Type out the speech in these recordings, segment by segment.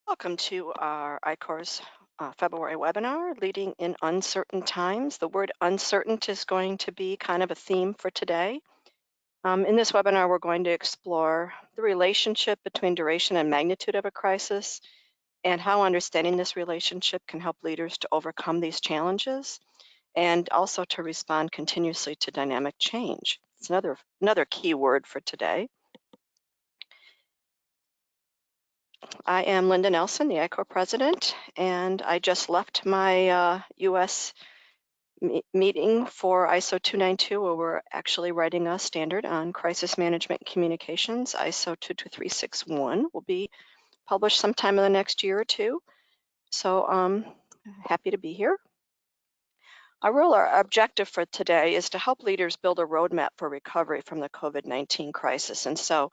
Welcome to our ICOR's February webinar, Leading in Uncertain Times. The word uncertain is going to be kind of a theme for today. In this webinar, we're going to explore the relationship between duration and magnitude of a crisis and how understanding this relationship can help leaders to overcome these challenges and also to respond continuously to dynamic change. It's another key word for today. I am Linda Nelson, the ICOR president, and I just left my US meeting for ISO 292, where we're actually writing a standard on crisis management communications. ISO 22361 will be published sometime in the next year or two. So happy to be here. Our objective for today is to help leaders build a roadmap for recovery from the COVID-19 crisis. And so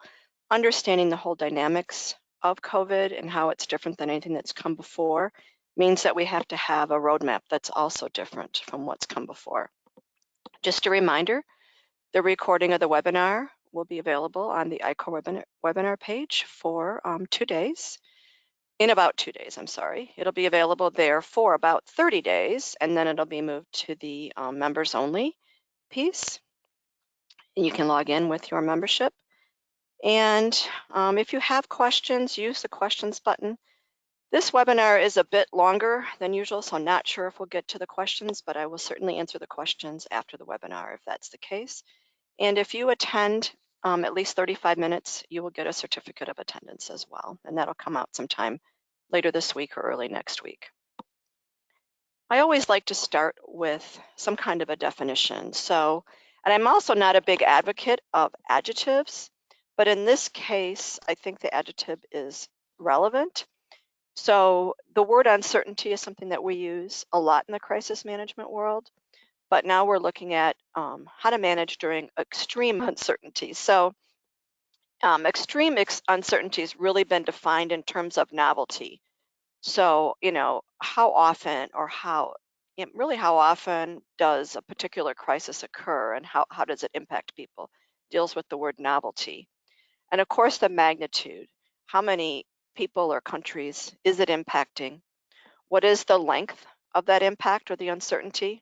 understanding the whole dynamics of COVID and how it's different than anything that's come before means that we have to have a roadmap that's also different from what's come before. Just a reminder, the recording of the webinar will be available on the ICOR webinar page for 2 days. In about 2 days, I'm sorry. It'll be available there for about 30 days, and then it'll be moved to the members only piece. And you can log in with your membership. And if you have questions, use the questions button. This webinar is a bit longer than usual, so I'm not sure if we'll get to the questions, but I will certainly answer the questions after the webinar if that's the case. And if you attend at least 35 minutes, you will get a certificate of attendance as well, and that'll come out sometime later this week or early next week. I always like to start with some kind of a definition. And I'm also not a big advocate of adjectives, but in this case, I think the adjective is relevant. So the word uncertainty is something that we use a lot in the crisis management world, but now we're looking at how to manage during extreme uncertainty. So extreme uncertainty has really been defined in terms of novelty. So, how often or really how often does a particular crisis occur and how does it impact people? Deals with the word novelty. And of course, the magnitude. How many people or countries is it impacting? What is the length of that impact or the uncertainty?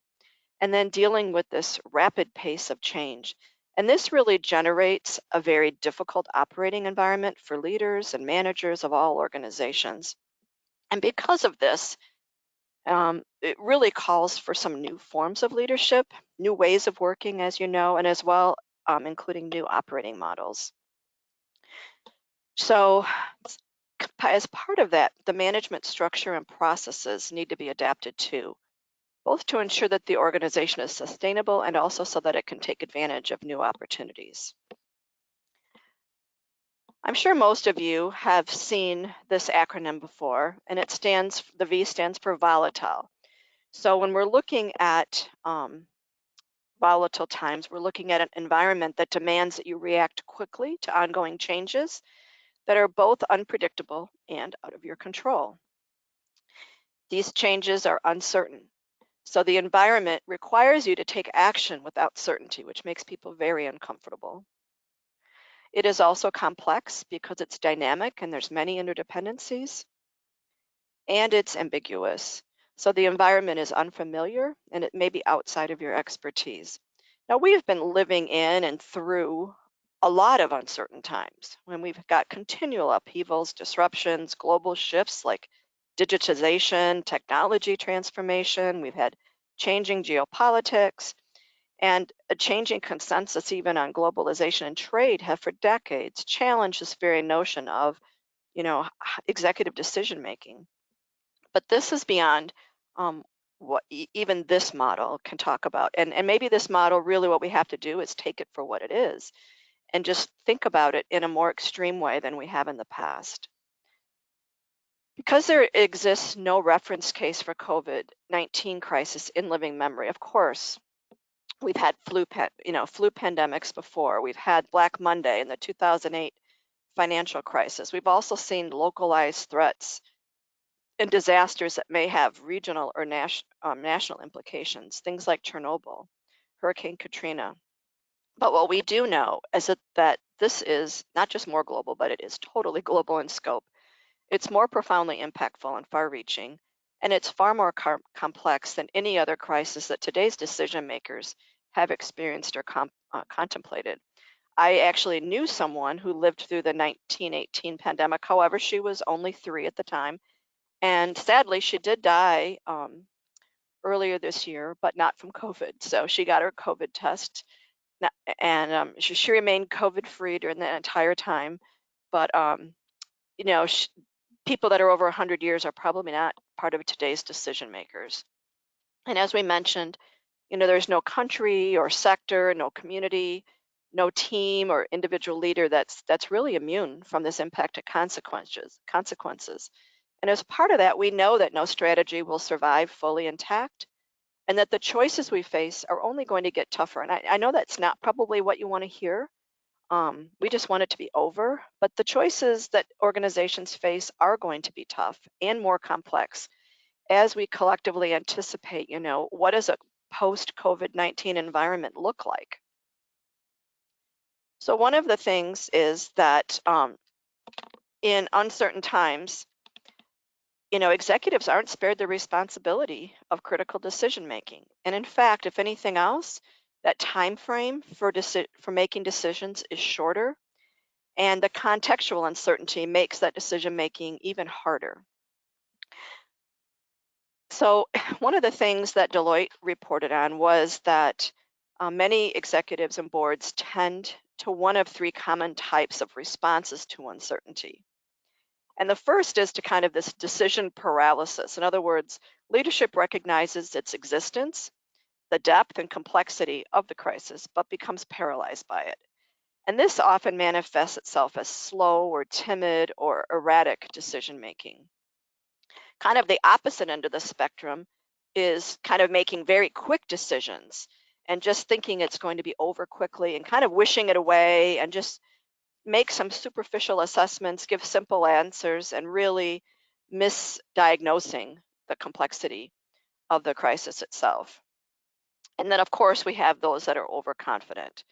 And then dealing with this rapid pace of change. And this really generates a very difficult operating environment for leaders and managers of all organizations. And because of this, it really calls for some new forms of leadership, new ways of working, as you know, and as well, including new operating models. So as part of that, the management structure and processes need to be adapted too, both to ensure that the organization is sustainable and also so that it can take advantage of new opportunities. I'm sure most of you have seen this acronym before, and the V stands for volatile. So when we're looking at volatile times, we're looking at an environment that demands that you react quickly to ongoing changes that are both unpredictable and out of your control. These changes are uncertain. So the environment requires you to take action without certainty, which makes people very uncomfortable. It is also complex because it's dynamic and there's many interdependencies, and it's ambiguous. So the environment is unfamiliar and it may be outside of your expertise. Now, we have been living in and through a lot of uncertain times when we've got continual upheavals, disruptions, global shifts like digitization, technology transformation. We've had changing geopolitics and a changing consensus even on globalization and trade have for decades challenged this very notion of, executive decision making. But this is beyond what even this model can talk about. And maybe this model, really what we have to do is take it for what it is and just think about it in a more extreme way than we have in the past. Because there exists no reference case for COVID-19 crisis in living memory, of course, we've had flu pandemics before. We've had Black Monday and the 2008 financial crisis. We've also seen localized threats and disasters that may have regional or national implications, things like Chernobyl, Hurricane Katrina. But what we do know is that this is not just more global, but it is totally global in scope. It's more profoundly impactful and far-reaching, and it's far more complex than any other crisis that today's decision makers have experienced or contemplated. I actually knew someone who lived through the 1918 pandemic. However, she was only 3 at the time, and sadly, she did die earlier this year, but not from COVID. So she got her COVID test, and she remained COVID-free during the entire time. But you know, people that are over 100 years are probably not part of today's decision makers. And as we mentioned, there's no country or sector, no community, no team or individual leader that's really immune from this impact of consequences. And as part of that, we know that no strategy will survive fully intact, and that the choices we face are only going to get tougher. And I know that's not probably what you want to hear. We just want it to be over, but the choices that organizations face are going to be tough and more complex as we collectively anticipate, what does a post-COVID-19 environment look like? So one of the things is that in uncertain times, executives aren't spared the responsibility of critical decision making. And in fact, if anything else, that time frame for making decisions is shorter, and the contextual uncertainty makes that decision making even harder. So one of the things that Deloitte reported on was that many executives and boards tend to one of 3 common types of responses to uncertainty. And the first is to kind of this decision paralysis. In other words, leadership recognizes its existence, the depth and complexity of the crisis, but becomes paralyzed by it. And this often manifests itself as slow or timid or erratic decision making. Kind of the opposite end of the spectrum is kind of making very quick decisions and just thinking it's going to be over quickly and kind of wishing it away and just make some superficial assessments, give simple answers, and really misdiagnosing the complexity of the crisis itself. And then, of course, we have those that are overconfident.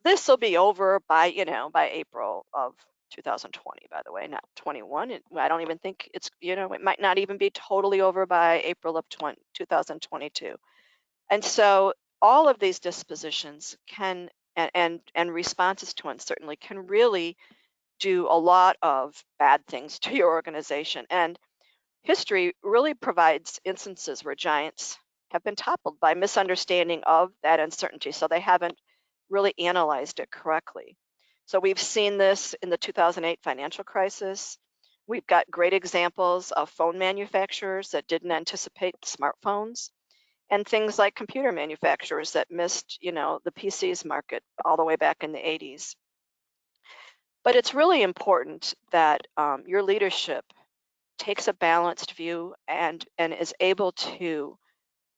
This will be over by April of 2020, by the way, not 21. I don't even think it might not even be totally over by April of 2022. And so all of these dispositions can and responses to uncertainty can really do a lot of bad things to your organization. And history really provides instances where giants have been toppled by misunderstanding of that uncertainty, so they haven't really analyzed it correctly. So we've seen this in the 2008 financial crisis. We've got great examples of phone manufacturers that didn't anticipate smartphones, and things like computer manufacturers that missed, the PCs market all the way back in the 80s. But it's really important that your leadership takes a balanced view and is able to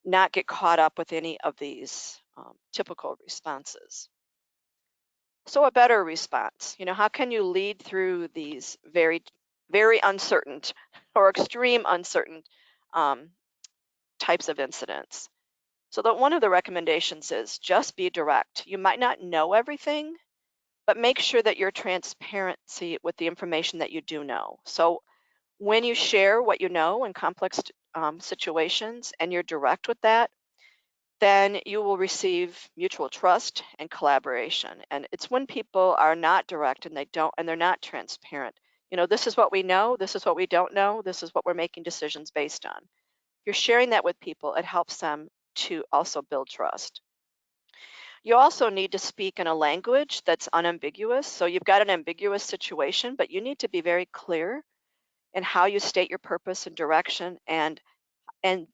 not get caught up with any of these typical responses. So a better response, how can you lead through these very, very uncertain or extreme uncertain types of incidents? So that one of the recommendations is just be direct. You might not know everything, but make sure that you're transparency with the information that you do know. So when you share what you know in complex situations and you're direct with that, then you will receive mutual trust and collaboration. And it's when people are not direct and they're not transparent. This is what we know, this is what we don't know, this is what we're making decisions based on. If you're sharing that with people, it helps them to also build trust. You also need to speak in a language that's unambiguous. So you've got an ambiguous situation, but you need to be very clear in how you state your purpose and direction, and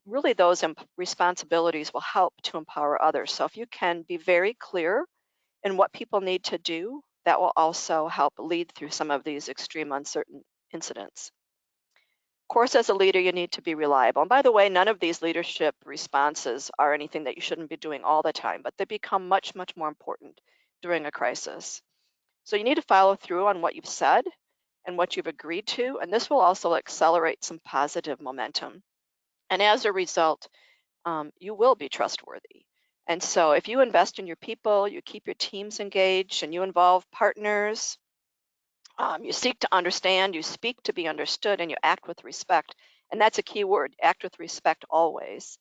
really those responsibilities will help to empower others. So if you can be very clear in what people need to do, that will also help lead through some of these extreme uncertain incidents. Of course, as a leader, you need to be reliable. And by the way, none of these leadership responses are anything that you shouldn't be doing all the time, but they become much, much more important during a crisis. So you need to follow through on what you've said and what you've agreed to, and this will also accelerate some positive momentum. And as a result, you will be trustworthy. And so if you invest in your people, you keep your teams engaged, and you involve partners, You seek to understand, you speak to be understood, and you act with respect. And that's a key word, act with respect always.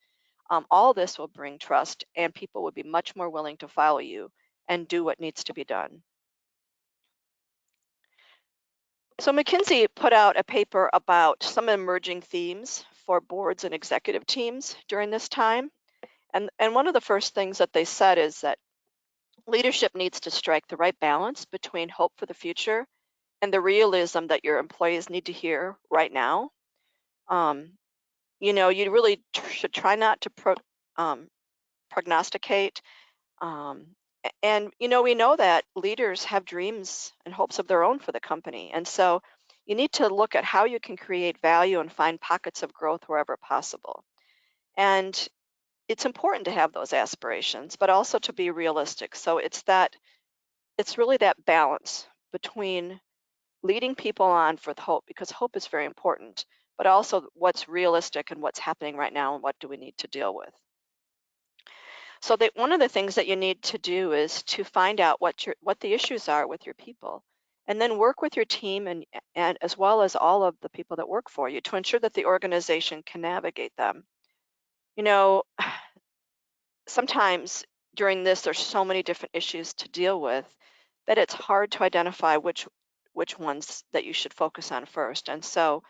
All this will bring trust, and people will be much more willing to follow you and do what needs to be done. So McKinsey put out a paper about some emerging themes for boards and executive teams during this time. And one of the first things that they said is that leadership needs to strike the right balance between hope for the future and the realism that your employees need to hear right now. Um, you really should try not to prognosticate. And, we know that leaders have dreams and hopes of their own for the company. And so you need to look at how you can create value and find pockets of growth wherever possible. And it's important to have those aspirations, but also to be realistic. So it's really that balance between leading people on with hope, because hope is very important, but also what's realistic and what's happening right now and what do we need to deal with. So that one of the things that you need to do is to find out what the issues are with your people, and then work with your team and as well as all of the people that work for you to ensure that the organization can navigate them. You know, sometimes during this there's so many different issues to deal with that it's hard to identify which ones that you should focus on first. And so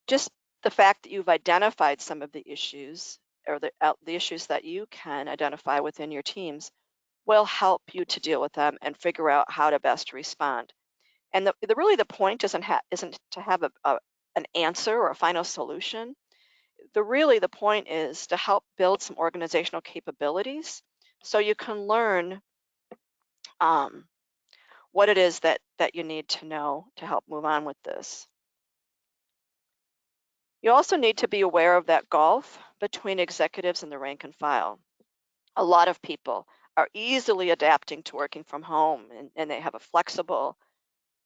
just the fact that you've identified some of the issues or the issues that you can identify within your teams will help you to deal with them and figure out how to best respond. And really the point isn't to have an answer or a final solution. The point is to help build some organizational capabilities so you can learn um, what it is that you need to know to help move on with this. You also need to be aware of that gulf between executives and the rank and file. A lot of people are easily adapting to working from home, and they have a flexible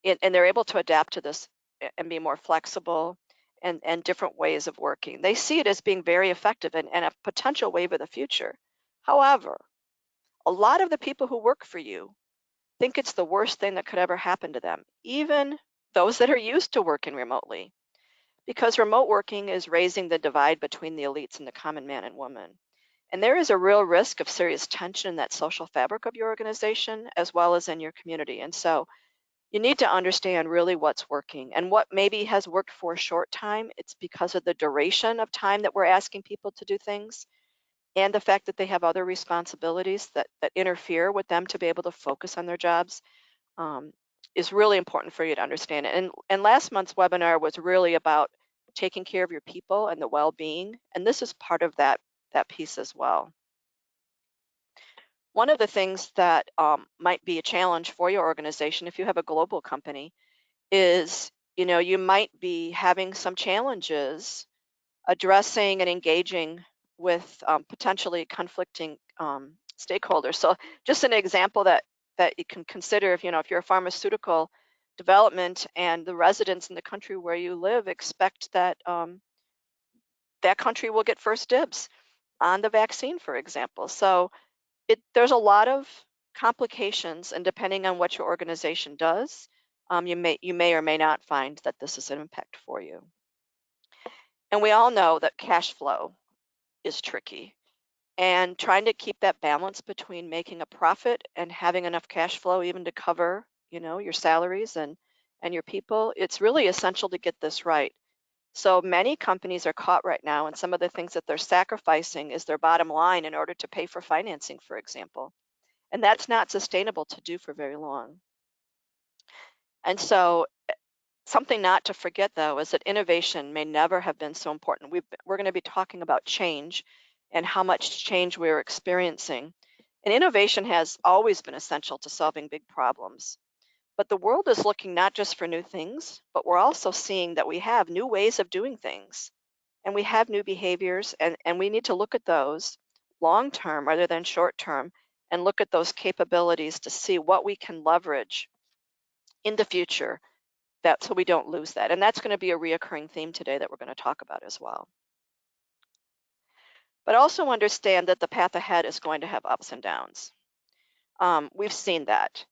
and they're able to adapt to this and be more flexible and different ways of working. They see it as being very effective and a potential wave of the future. However, a lot of the people who work for you think it's the worst thing that could ever happen to them, even those that are used to working remotely, because remote working is raising the divide between the elites and the common man and woman. And there is a real risk of serious tension in that social fabric of your organization as well as in your community. And so you need to understand really what's working, and what maybe has worked for a short time. It's because of the duration of time that we're asking people to do things and the fact that they have other responsibilities that interfere with them to be able to focus on their jobs, um, is really important for you to understand. And last month's webinar was really about taking care of your people and the well-being, and this is part of that piece as well. One of the things that might be a challenge for your organization if you have a global company is, you might be having some challenges addressing and engaging with potentially conflicting stakeholders. So just an example that you can consider, if you're a pharmaceutical development and the residents in the country where you live expect that that country will get first dibs on the vaccine, for example. So there's a lot of complications, and depending on what your organization does, you may or may not find that this is an impact for you. And we all know that cash flow is tricky, and trying to keep that balance between making a profit and having enough cash flow even to cover, your salaries and your people, it's really essential to get this right. So many companies are caught right now, and some of the things that they're sacrificing is their bottom line in order to pay for financing, for example. And that's not sustainable to do for very long. And so something not to forget, though, is that innovation may never have been so important. We're going to be talking about change and how much change we're experiencing. And innovation has always been essential to solving big problems. But the world is looking not just for new things, but we're also seeing that we have new ways of doing things, and we have new behaviors, and we need to look at those long term rather than short term, and look at those capabilities to see what we can leverage in the future, that so we don't lose that. And that's going to be a reoccurring theme today that we're going to talk about as well. But also understand that the path ahead is going to have ups and downs. We've seen that.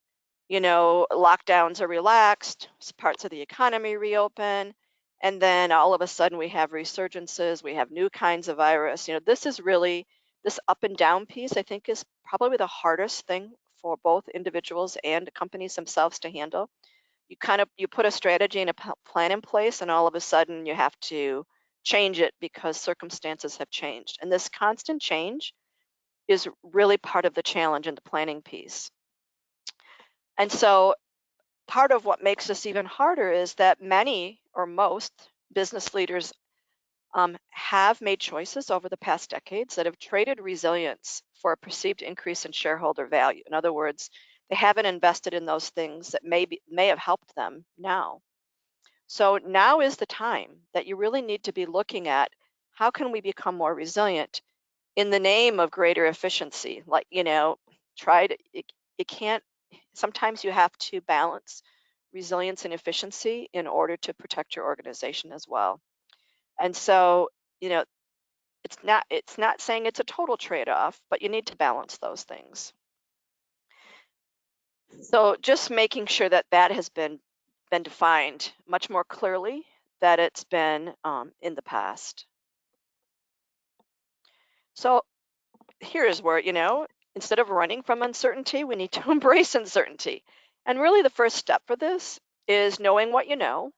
lockdowns are relaxed, parts of the economy reopen, and then all of a sudden we have resurgences, we have new kinds of virus. This is really, this up and down piece, I think, is probably the hardest thing for both individuals and companies themselves to handle. You put a strategy and a plan in place, and all of a sudden you have to change it because circumstances have changed. And this constant change is really part of the challenge in the planning piece. And so part of what makes this even harder is that many or most business leaders have made choices over the past decades that have traded resilience for a perceived increase in shareholder value. In other words, they haven't invested in those things that may have helped them now. So now is the time that you really need to be looking at how can we become more resilient in the name of greater efficiency. Like, it can't, sometimes you have to balance resilience and efficiency in order to protect your organization as well. And so, you know, it's not saying it's a total trade-off, but you need to balance those things. So just making sure that that has been defined much more clearly that it's been in the past. So here's where, instead of running from uncertainty, we need to embrace uncertainty. And really the first step for this is knowing what you know.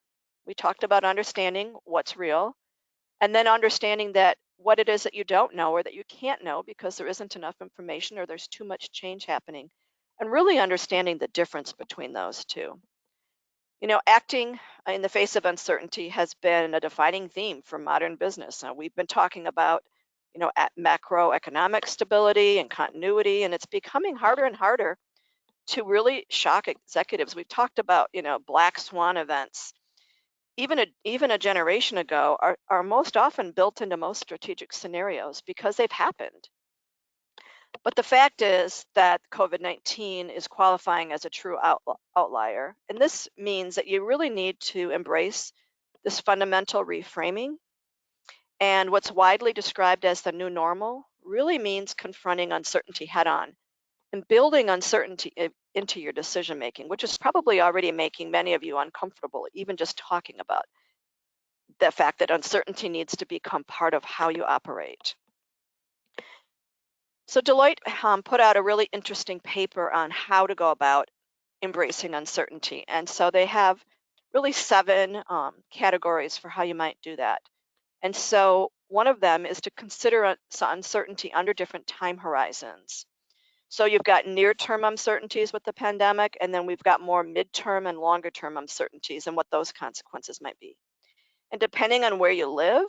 We talked about understanding what's real, and then understanding that what it is that you don't know or that you can't know because there isn't enough information or there's too much change happening, and really understanding the difference between those two. Acting in the face of uncertainty has been a defining theme for modern business. We've been talking about, at macroeconomic stability and continuity, and it's becoming harder and harder to really shock executives. We've talked about, black swan events. Even a generation ago are most often built into most strategic scenarios because they've happened. But the fact is that COVID-19 is qualifying as a true outlier. And this means that you really need to embrace this fundamental reframing. And what's widely described as the new normal really means confronting uncertainty head on and building uncertainty into your decision making, which is probably already making many of you uncomfortable, even just talking about the fact that uncertainty needs to become part of how you operate. So Deloitte put out a really interesting paper on how to go about embracing uncertainty. And so they have really 7 categories for how you might do that. And so one of them is to consider uncertainty under different time horizons. So you've got near-term uncertainties with the pandemic, and then we've got more mid-term and longer-term uncertainties and what those consequences might be. And depending on where you live,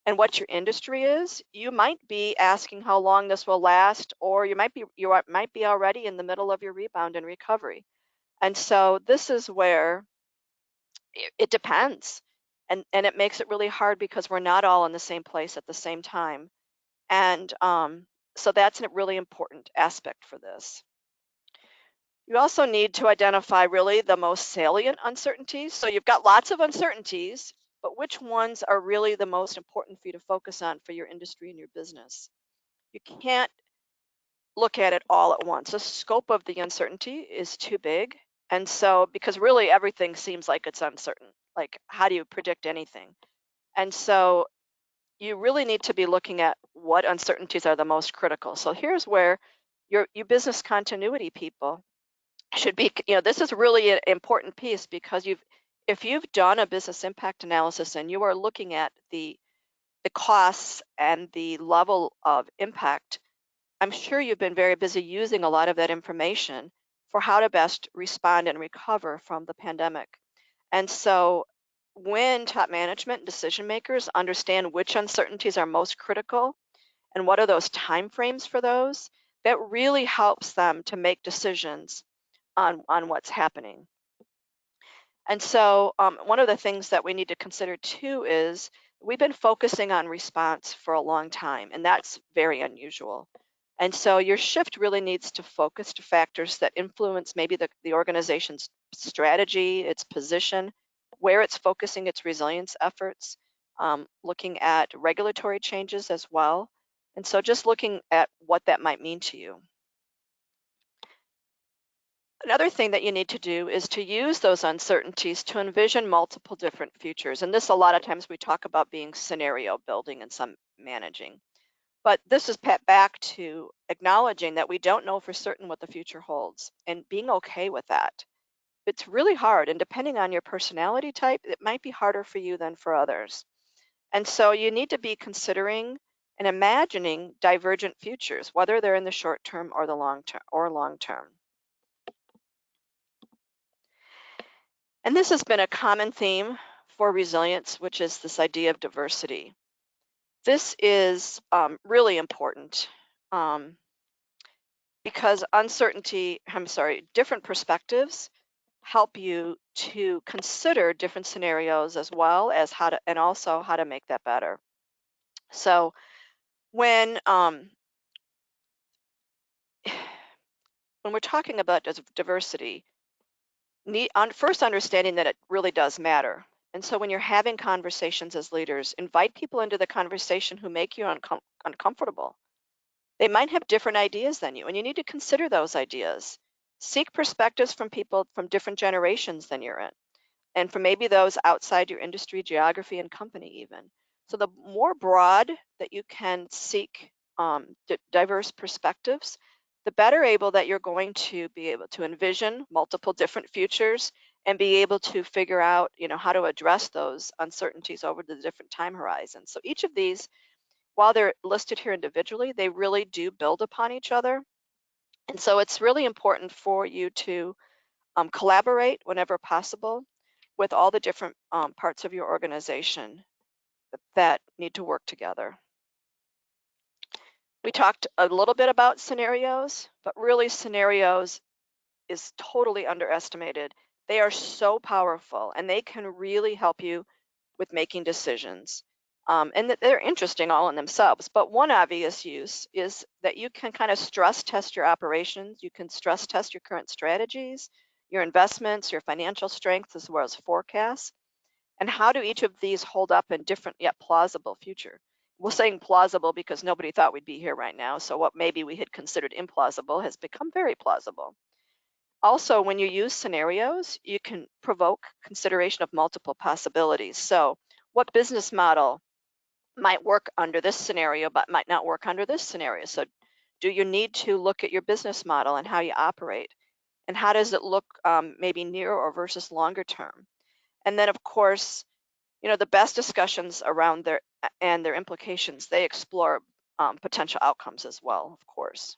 and what your industry is, you might be asking how long this will last, or you might be already in the middle of your rebound and recovery. And so this is where it depends. And it makes it really hard because we're not all in the same place at the same time. And so that's a really important aspect for this. You also need to identify really the most salient uncertainties. So you've got lots of uncertainties, but which ones are really the most important for you to focus on for your industry and your business? You can't look at it all at once. The scope of the uncertainty is too big. And so, because really everything seems like it's uncertain, like how do you predict anything? And so you really need to be looking at what uncertainties are the most critical. So here's where your business continuity people should be, this is really an important piece because if you've done a business impact analysis and you are looking at the costs and the level of impact, I'm sure you've been very busy using a lot of that information for how to best respond and recover from the pandemic. And so when top management and decision makers understand which uncertainties are most critical and what are those timeframes for those, that really helps them to make decisions on what's happening. And so one of the things that we need to consider too is we've been focusing on response for a long time, and that's very unusual. And so your shift really needs to focus to factors that influence maybe the organization's strategy, its position, where it's focusing its resilience efforts, looking at regulatory changes as well. And so just looking at what that might mean to you. Another thing that you need to do is to use those uncertainties to envision multiple different futures. And this, a lot of times we talk about being scenario building and some managing. But this is back to acknowledging that we don't know for certain what the future holds and being okay with that. It's really hard, and depending on your personality type, it might be harder for you than for others. And so you need to be considering and imagining divergent futures, whether they're in the short term or the long term. And this has been a common theme for resilience, which is this idea of diversity. This is really important because different perspectives help you to consider different scenarios as well as and also how to make that better. So when when we're talking about diversity, first understanding that it really does matter. And so when you're having conversations as leaders, invite people into the conversation who make you uncomfortable. They might have different ideas than you, and you need to consider those ideas. Seek perspectives from people from different generations than you're in, and from maybe those outside your industry, geography, and company even. So the more broad that you can seek diverse perspectives, the better able that you're going to be able to envision multiple different futures and be able to figure out, how to address those uncertainties over the different time horizons. So each of these, while they're listed here individually, they really do build upon each other. And so it's really important for you to collaborate whenever possible with all the different parts of your organization that need to work together. We talked a little bit about scenarios, but really scenarios is totally underestimated. They are so powerful and they can really help you with making decisions. And they're interesting all in themselves. But one obvious use is that you can kind of stress test your operations. You can stress test your current strategies, your investments, your financial strength, as well as forecasts. And how do each of these hold up in different yet plausible future? We're saying plausible because nobody thought we'd be here right now. So what maybe we had considered implausible has become very plausible. Also, when you use scenarios, you can provoke consideration of multiple possibilities. So what business model might work under this scenario but might not work under this scenario? So do you need to look at your business model and how you operate? And how does it look maybe near or versus longer term? And then, of course, the best discussions around their implications, they explore potential outcomes as well, of course.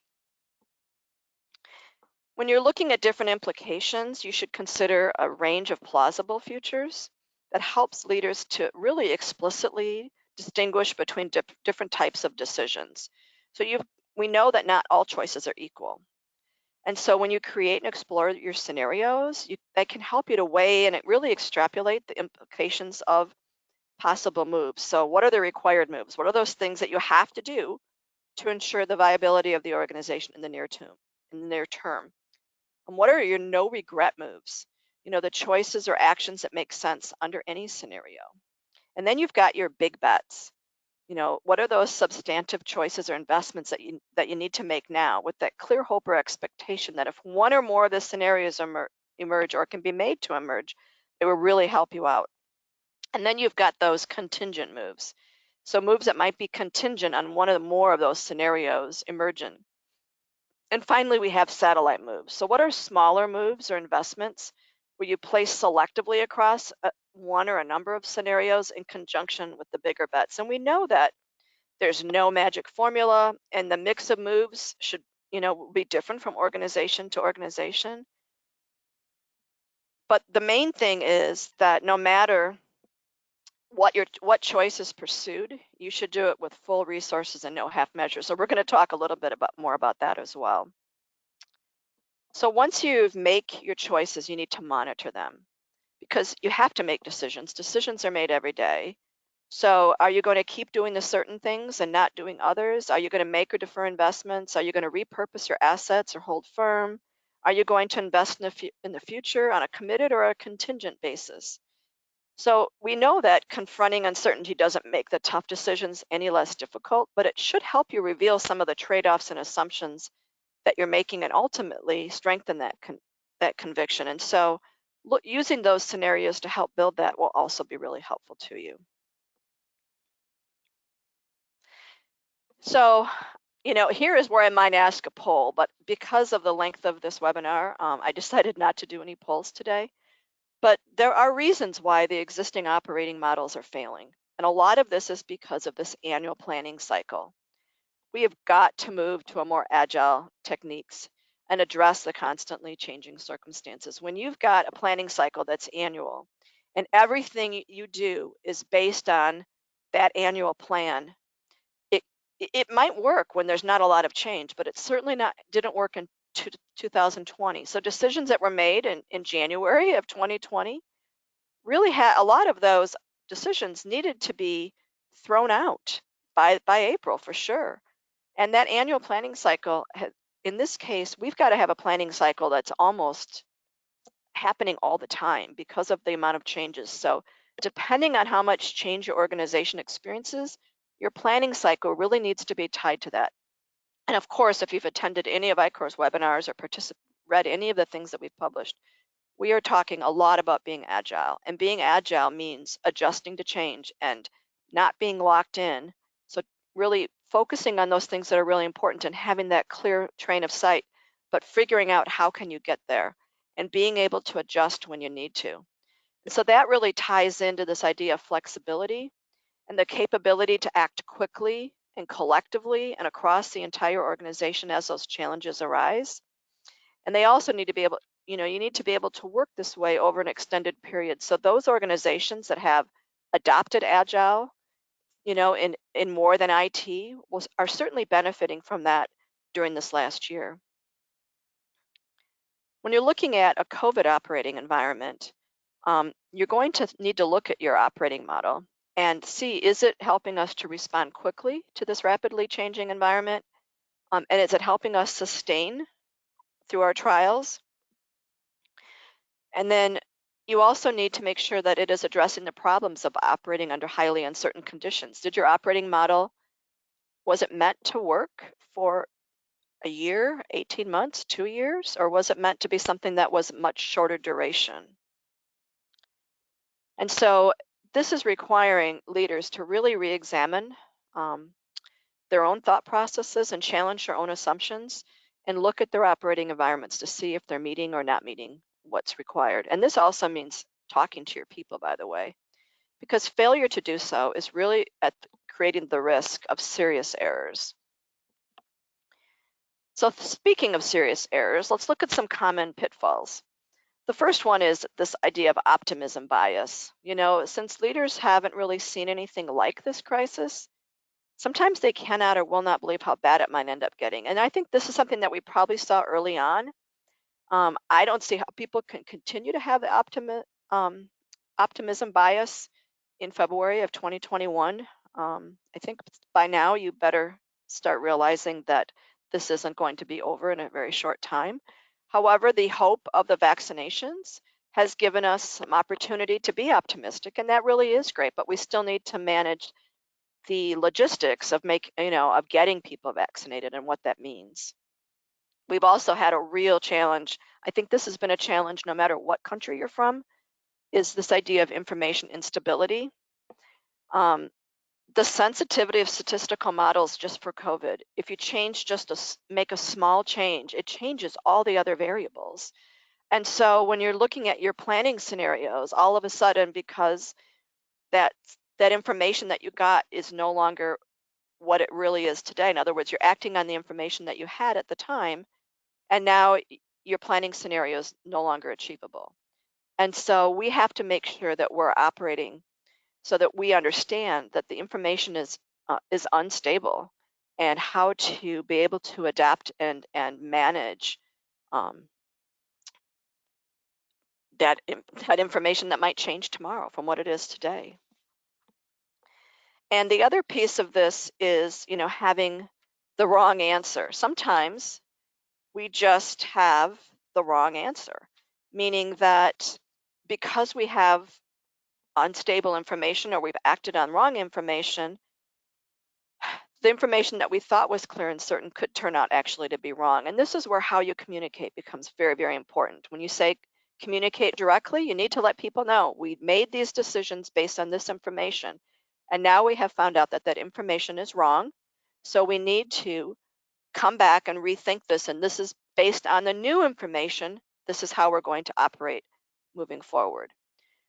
When you're looking at different implications, you should consider a range of plausible futures that helps leaders to really explicitly distinguish between different types of decisions. So we know that not all choices are equal. And so when you create and explore your scenarios, that can help you to weigh and really extrapolate the implications of possible moves. So what are the required moves? What are those things that you have to do to ensure the viability of the organization in the near term? And what are your no regret moves? The choices or actions that make sense under any scenario. And then you've got your big bets. What are those substantive choices or investments that you need to make now with that clear hope or expectation that if one or more of the scenarios emerge or can be made to emerge, it will really help you out. And then you've got those contingent moves. So moves that might be contingent on one or more of those scenarios emerging. And finally, we have satellite moves. So what are smaller moves or investments where you place selectively across one or a number of scenarios in conjunction with the bigger bets? And we know that there's no magic formula, and the mix of moves should, be different from organization to organization. But the main thing is that no matter what choice is pursued, you should do it with full resources and no half measures. So we're going to talk a little bit more about that as well. So once you've make your choices, you need to monitor them because you have to make decisions. Decisions are made every day. So are you going to keep doing the certain things and not doing others? Are you going to make or defer investments? Are you going to repurpose your assets or hold firm? Are you going to invest in the future on a committed or a contingent basis? So we know that confronting uncertainty doesn't make the tough decisions any less difficult, but it should help you reveal some of the trade-offs and assumptions that you're making and ultimately strengthen that conviction. And so using those scenarios to help build that will also be really helpful to you. So, here is where I might ask a poll, but because of the length of this webinar, I decided not to do any polls today. But there are reasons why the existing operating models are failing. And a lot of this is because of this annual planning cycle. We have got to move to a more agile techniques and address the constantly changing circumstances. When you've got a planning cycle that's annual and everything you do is based on that annual plan, it it might work when there's not a lot of change, but it certainly didn't work in 2020. So decisions that were made in January of 2020 really had a lot of those decisions needed to be thrown out by April for sure. And that annual planning cycle, in this case, we've got to have a planning cycle that's almost happening all the time because of the amount of changes. So depending on how much change your organization experiences, your planning cycle really needs to be tied to that. And of course, if you've attended any of ICOR's webinars or read any of the things that we've published, we are talking a lot about being agile. And being agile means adjusting to change and not being locked in. So really focusing on those things that are really important and having that clear train of sight, but figuring out how can you get there and being able to adjust when you need to. And so that really ties into this idea of flexibility and the capability to act quickly and collectively and across the entire organization as those challenges arise. And they also need to be able, you need to be able to work this way over an extended period. So those organizations that have adopted Agile, in more than IT are certainly benefiting from that during this last year. When you're looking at a COVID operating environment, you're going to need to look at your operating model and see, is it helping us to respond quickly to this rapidly changing environment? And is it helping us sustain through our trials? And then you also need to make sure that it is addressing the problems of operating under highly uncertain conditions. Did your operating model, was it meant to work for a year, 18 months, 2 years, or was it meant to be something that was much shorter duration? And so this is requiring leaders to really re-examine their own thought processes and challenge their own assumptions and look at their operating environments to see if they're meeting or not meeting what's required. And this also means talking to your people, by the way, because failure to do so is really at creating the risk of serious errors. So speaking of serious errors, let's look at some common pitfalls. The first one is this idea of optimism bias. Since leaders haven't really seen anything like this crisis, sometimes they cannot or will not believe how bad it might end up getting. And I think this is something that we probably saw early on. I don't see how people can continue to have the optimism bias in February of 2021. I think by now you better start realizing that this isn't going to be over in a very short time. However, the hope of the vaccinations has given us some opportunity to be optimistic, and that really is great, but we still need to manage the logistics of of getting people vaccinated and what that means. We've also had a real challenge. I think this has been a challenge no matter what country you're from, is this idea of information instability. Um, the sensitivity of statistical models just for COVID, if you change make a small change, it changes all the other variables. And so when you're looking at your planning scenarios, all of a sudden, because that information that you got is no longer what it really is today. In other words, you're acting on the information that you had at the time, and now your planning scenario is no longer achievable. And so we have to make sure that we're operating so that we understand that the information is unstable and how to be able to adapt and manage um, that information that might change tomorrow from what it is today. And the other piece of this is, having the wrong answer. Sometimes we just have the wrong answer, meaning that because we have unstable information or we've acted on wrong information, the information that we thought was clear and certain could turn out actually to be wrong. And this is where how you communicate becomes very, very important. When you say communicate directly, you need to let people know we made these decisions based on this information. And now we have found out that that information is wrong. So we need to come back and rethink this. And this is based on the new information. This is how we're going to operate moving forward.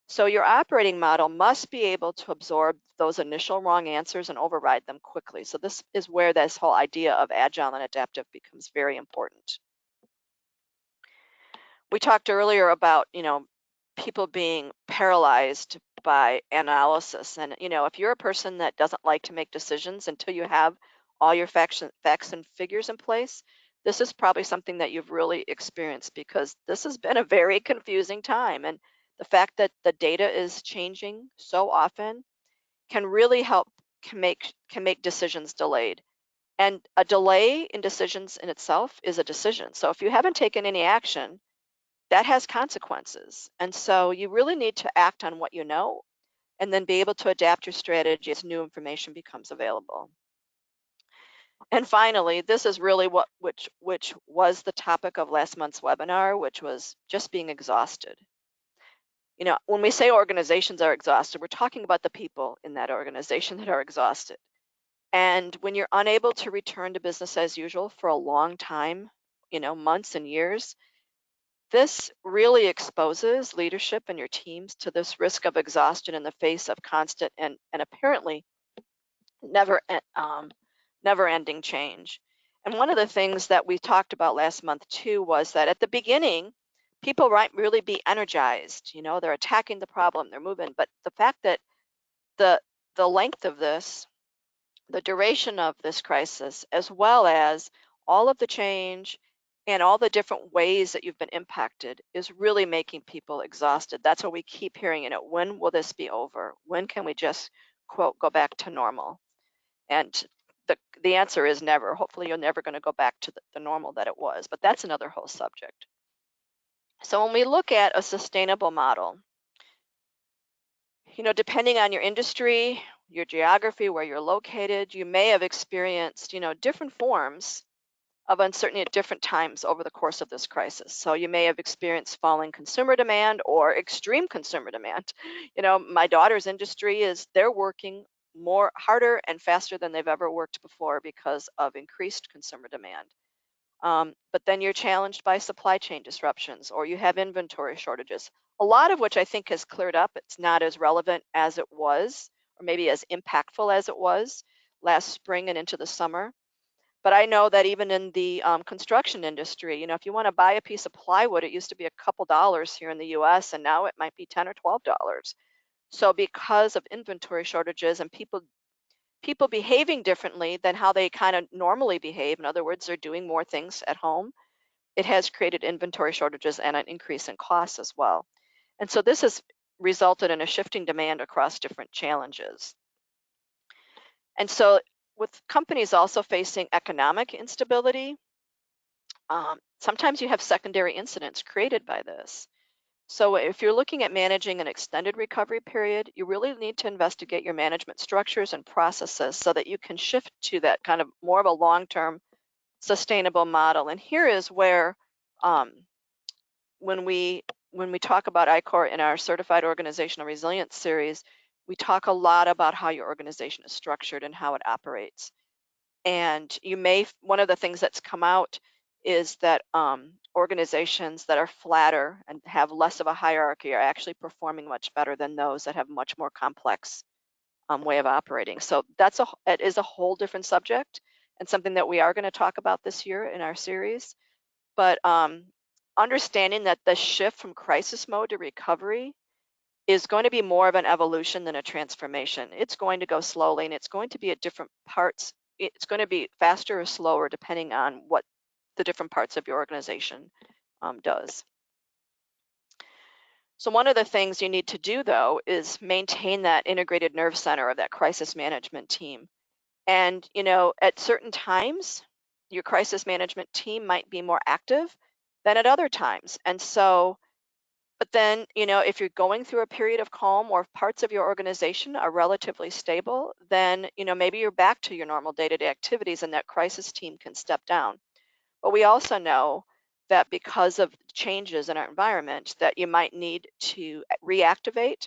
So your operating model must be able to absorb those initial wrong answers and override them quickly. So this is where this whole idea of agile and adaptive becomes very important. We talked earlier about, people being paralyzed by analysis. And, if you're a person that doesn't like to make decisions until you have all your facts and figures in place, this is probably something that you've really experienced, because this has been a very confusing time. And the fact that the data is changing so often can really help, can make decisions delayed. And a delay in decisions in itself is a decision. So if you haven't taken any action, that has consequences. And so you really need to act on what you know and then be able to adapt your strategy as new information becomes available. And finally, this is really which was the topic of last month's webinar, which was just being exhausted. When we say organizations are exhausted, we're talking about the people in that organization that are exhausted. And when you're unable to return to business as usual for a long time, months and years, this really exposes leadership and your teams to this risk of exhaustion in the face of constant and apparently never ending change. And one of the things that we talked about last month too was that at the beginning, people might really be energized. They're attacking the problem, they're moving. But the fact that the the length of this, the duration of this crisis, as well as all of the change and all the different ways that you've been impacted, is really making people exhausted. That's what we keep hearing, when will this be over? When can we just, quote, go back to normal? And the answer is never. Hopefully you're never going to go back to the normal that it was, but that's another whole subject. So when we look at a sustainable model, depending on your industry, your geography, where you're located, you may have experienced, different forms of uncertainty at different times over the course of this crisis. So you may have experienced falling consumer demand or extreme consumer demand. My daughter's industry they're working harder and faster than they've ever worked before because of increased consumer demand. But then you're challenged by supply chain disruptions, or you have inventory shortages, a lot of which I think has cleared up. It's not as relevant as it was, or maybe as impactful as it was last spring and into the summer. But I know that even in the construction industry, if you want to buy a piece of plywood, it used to be a couple dollars here in the US, and now it might be 10 or $12. So because of inventory shortages and people behaving differently than how they kind of normally behave, in other words, they're doing more things at home, it has created inventory shortages and an increase in costs as well. And so this has resulted in a shifting demand across different challenges. And so with companies also facing economic instability, sometimes you have secondary incidents created by this. So if you're looking at managing an extended recovery period, you really need to investigate your management structures and processes so that you can shift to that kind of more of a long-term sustainable model. And here is where when we talk about ICOR in our Certified Organizational Resilience series, we talk a lot about how your organization is structured and how it operates. And one of the things that's come out is that organizations that are flatter and have less of a hierarchy are actually performing much better than those that have much more complex way of operating. So it is a whole different subject and something that we are going to talk about this year in our series. But understanding that the shift from crisis mode to recovery is going to be more of an evolution than a transformation. It's going to go slowly, and it's going to be at different parts. It's going to be faster or slower depending on what the different parts of your organization does. So one of the things you need to do, though, is maintain that integrated nerve center of that crisis management team. And, at certain times, your crisis management team might be more active than at other times. And so But then, if you're going through a period of calm or if parts of your organization are relatively stable, then, maybe you're back to your normal day-to-day activities and that crisis team can step down. But we also know that because of changes in our environment, that you might need to reactivate.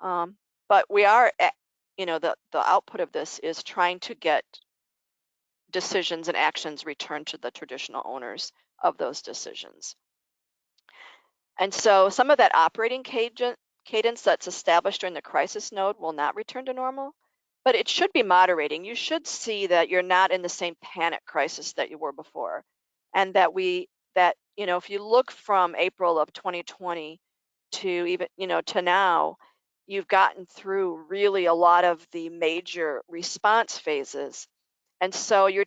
Um, but we are, the output of this is trying to get decisions and actions returned to the traditional owners of those decisions. And so some of that operating cadence that's established during the crisis node will not return to normal, but it should be moderating. You should see that you're not in the same panic crisis that you were before. And if you look from April of 2020 to even, to now, you've gotten through really a lot of the major response phases. And so your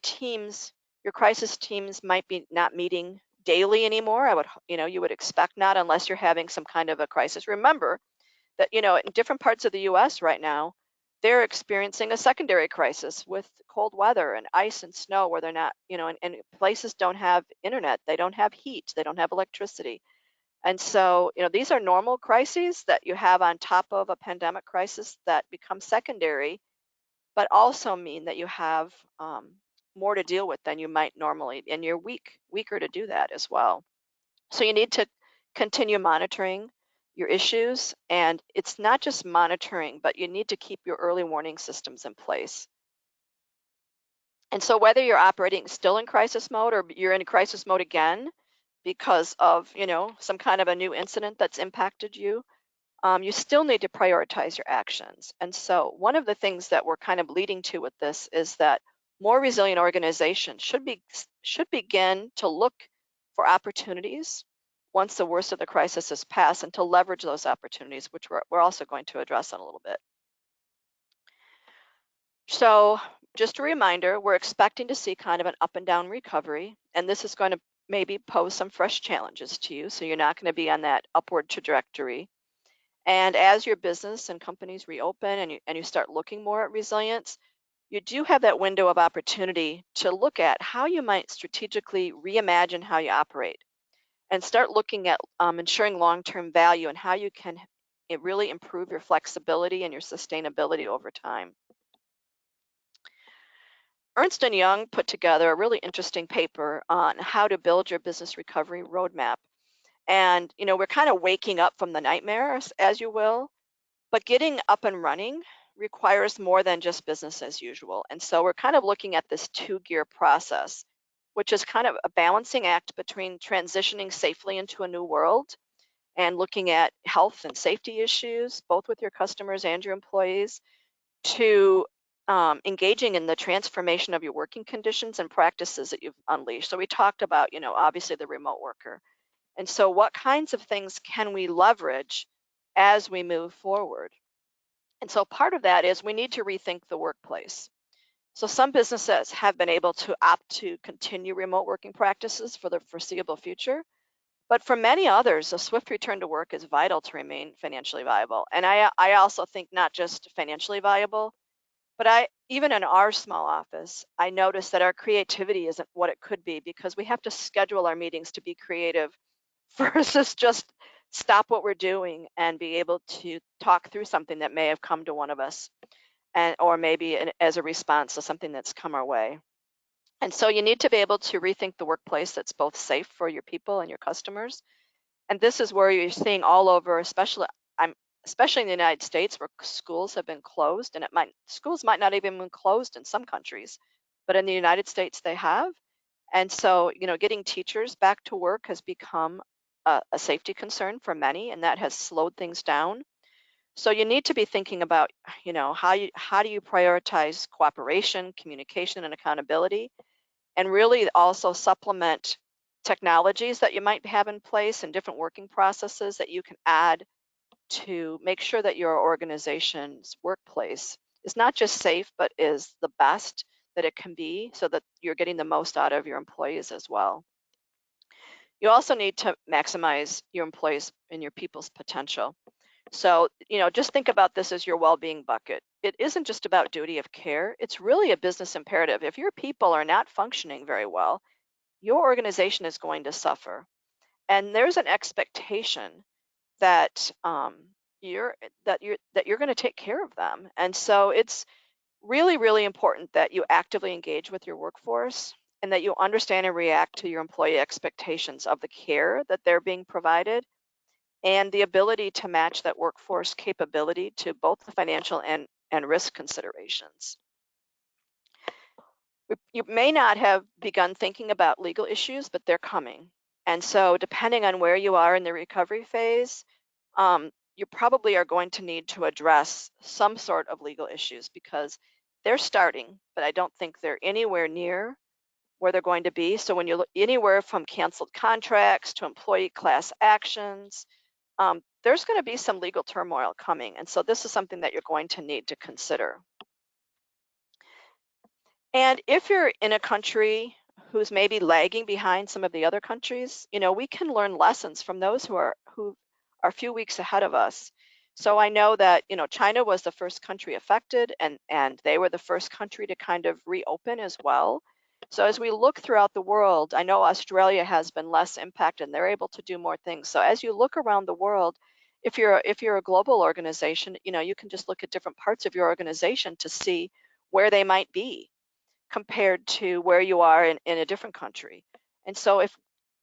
crisis teams might be not meeting daily anymore. You would expect not unless you're having some kind of a crisis. Remember that, in different parts of the US right now, they're experiencing a secondary crisis with cold weather and ice and snow where they're not, and places don't have internet, they don't have heat, they don't have electricity. And so, these are normal crises that you have on top of a pandemic crisis that become secondary but also mean that you have more to deal with than you might normally, and you're weaker to do that as well. So you need to continue monitoring your issues, and it's not just monitoring, but you need to keep your early warning systems in place. And so whether you're operating still in crisis mode or you're in crisis mode again because of, some kind of a new incident that's impacted you, you still need to prioritize your actions. And so one of the things that we're kind of leading to with this is that more resilient organizations should begin to look for opportunities once the worst of the crisis has passed and to leverage those opportunities, which we're also going to address in a little bit. So just a reminder, we're expecting to see kind of an up and down recovery, and this is going to maybe pose some fresh challenges to you. So you're not going to be on that upward trajectory. And as your business and companies reopen and you start looking more at resilience, you do have that window of opportunity to look at how you might strategically reimagine how you operate and start looking at ensuring long-term value and how you can really improve your flexibility and your sustainability over time. Ernst & Young put together a really interesting paper on how to build your business recovery roadmap. And, we're kind of waking up from the nightmares, as you will. But getting up and running requires more than just business as usual. And so we're kind of looking at this two-gear process, which is kind of a balancing act between transitioning safely into a new world and looking at health and safety issues, both with your customers and your employees, to engaging in the transformation of your working conditions and practices that you've unleashed. So we talked about, obviously the remote worker. And so what kinds of things can we leverage as we move forward? And so part of that is we need to rethink the workplace. So some businesses have been able to opt to continue remote working practices for the foreseeable future. But for many others, a swift return to work is vital to remain financially viable. And I also think not just financially viable, but even in our small office, I notice that our creativity isn't what it could be because we have to schedule our meetings to be creative versus just stop what we're doing and be able to talk through something that may have come to one of us or maybe as a response to something that's come our way. And so you need to be able to rethink the workplace that's both safe for your people and your customers. And this is where you're seeing all over, especially in the United States, where schools have been closed, and schools might not even been closed in some countries, but in the United States they have. And so, getting teachers back to work has become a safety concern for many, and that has slowed things down. So you need to be thinking about, how do you prioritize cooperation, communication, and accountability, and really also supplement technologies that you might have in place and different working processes that you can add to make sure that your organization's workplace is not just safe, but is the best that it can be so that you're getting the most out of your employees as well. You also need to maximize your employees and your people's potential. So, just think about this as your well-being bucket. It isn't just about duty of care. It's really a business imperative. If your people are not functioning very well, your organization is going to suffer. And there's an expectation that you're that you're going to take care of them. And so it's really, really important that you actively engage with your workforce and that you understand and react to your employee expectations of the care that they're being provided and the ability to match that workforce capability to both the financial and risk considerations. You may not have begun thinking about legal issues, but they're coming. And so, depending on where you are in the recovery phase, you probably are going to need to address some sort of legal issues because they're starting, but I don't think they're anywhere near where they're going to be. So, when you look anywhere from canceled contracts to employee class actions, there's going to be some legal turmoil coming. And so, this is something that you're going to need to consider. And if you're in a country who's maybe lagging behind some of the other countries, we can learn lessons from those who are a few weeks ahead of us. So I know that, China was the first country affected and they were the first country to kind of reopen as well. So as we look throughout the world, I know Australia has been less impacted and they're able to do more things. So as you look around the world, if you're a global organization, you can just look at different parts of your organization to see where they might be compared to where you are in a different country. And so if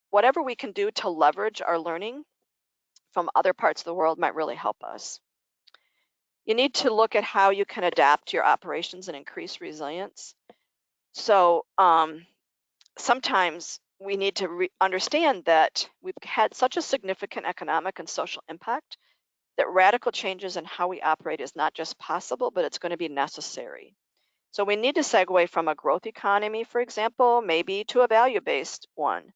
whatever we can do to leverage our learning from other parts of the world might really help us. You need to look at how you can adapt your operations and increase resilience. So sometimes we need to understand that we've had such a significant economic and social impact that radical changes in how we operate is not just possible, but it's going to be necessary. So we need to segue from a growth economy, for example, maybe to a value-based one.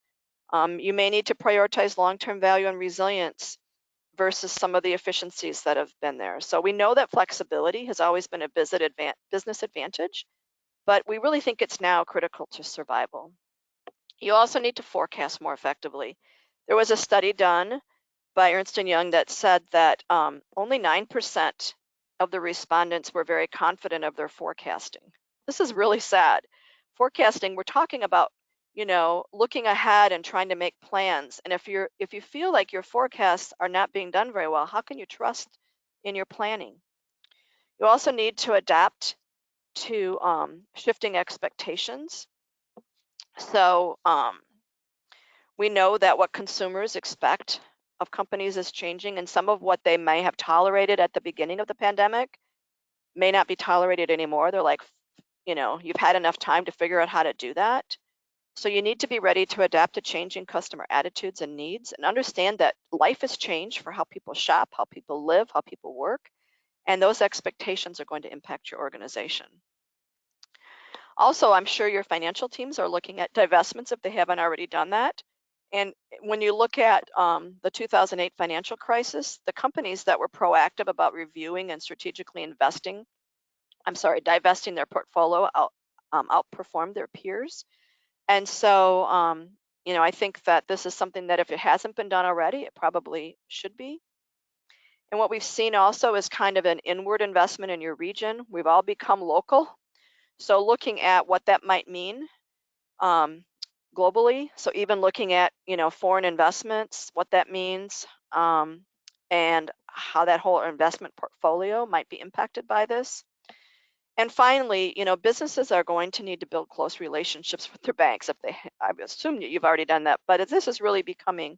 You may need to prioritize long-term value and resilience versus some of the efficiencies that have been there. So we know that flexibility has always been a business advantage, but we really think it's now critical to survival. You also need to forecast more effectively. There was a study done by Ernst & Young that said that only 9% of the respondents were very confident of their forecasting. This is really sad. Forecasting, we're talking about, looking ahead and trying to make plans. And if you feel like your forecasts are not being done very well, how can you trust in your planning? You also need to adapt to shifting expectations. So we know that what consumers expect of companies is changing, and some of what they may have tolerated at the beginning of the pandemic may not be tolerated anymore. They're like, you've had enough time to figure out how to do that. So you need to be ready to adapt to changing customer attitudes and needs and understand that life has changed for how people shop, how people live, how people work, and those expectations are going to impact your organization. Also, I'm sure your financial teams are looking at divestments if they haven't already done that. And when you look at the 2008 financial crisis, the companies that were proactive about reviewing and strategically divesting their portfolio outperformed their peers. And so, I think that this is something that if it hasn't been done already, it probably should be. And what we've seen also is kind of an inward investment in your region. We've all become local. So looking at what that might mean um, globally. So even looking at, foreign investments, what that means, and how that whole investment portfolio might be impacted by this. And finally, businesses are going to need to build close relationships with their banks I assume you've already done that, but this is really becoming